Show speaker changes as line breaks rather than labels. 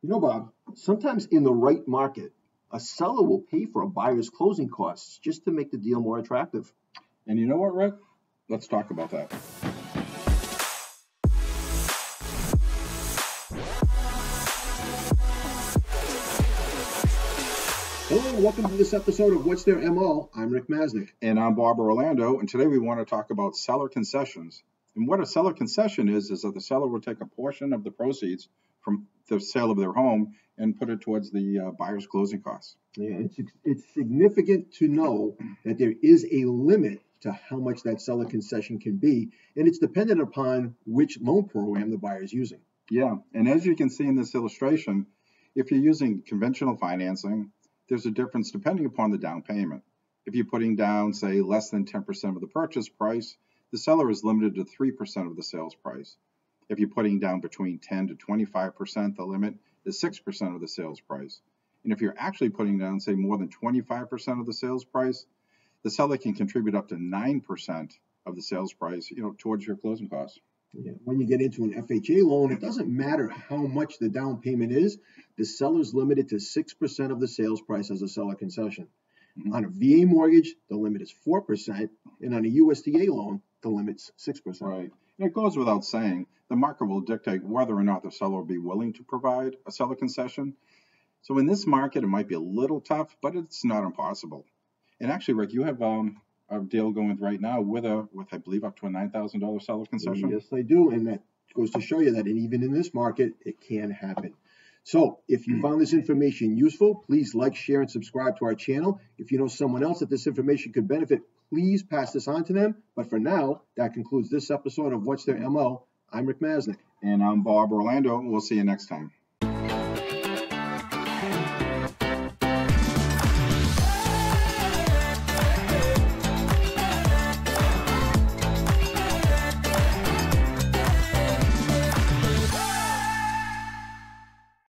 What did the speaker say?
You know, Bob, sometimes in the right market, a seller will pay for a buyer's closing costs just to make the deal more attractive.
And you know what, Rick? Let's talk about that.
Hello, and welcome to this episode of What's Their MO. I'm Rick Masnick.
And I'm Bob Orlando, and today we want to talk about seller concessions. And what a seller concession is that the seller will take a portion of the proceeds from the sale of their home and put it towards the buyer's closing costs.
Yeah, it's significant to know that there is a limit to how much that seller concession can be, and it's dependent upon which loan program the buyer is using.
Yeah, and as you can see in this illustration, if you're using conventional financing, there's a difference depending upon the down payment. If you're putting down, say, less than 10% of the purchase price, the seller is limited to 3% of the sales price. If you're putting down between 10 to 25%, the limit is 6% of the sales price. And if you're actually putting down, say, more than 25% of the sales price, the seller can contribute up to 9% of the sales price, towards your closing costs.
Yeah. When you get into an FHA loan, it doesn't matter how much the down payment is. The seller's limited to 6% of the sales price as a seller concession. Mm-hmm. On a VA mortgage, the limit is 4%, and on a USDA loan, the limit's 6%.
Right. And it goes without saying, the market will dictate whether or not the seller will be willing to provide a seller concession. So in this market, it might be a little tough, but it's not impossible. And actually, Rick, you have a deal going right now with I believe up to a $9,000 seller concession.
Yes, I do, and that goes to show you that even in this market, it can happen. So if you found this information useful, please like, share, and subscribe to our channel. If you know someone else that this information could benefit, please pass this on to them. But for now, that concludes this episode of What's Their MO. I'm Rick Masnick.
And I'm Bob Orlando. We'll see you next time.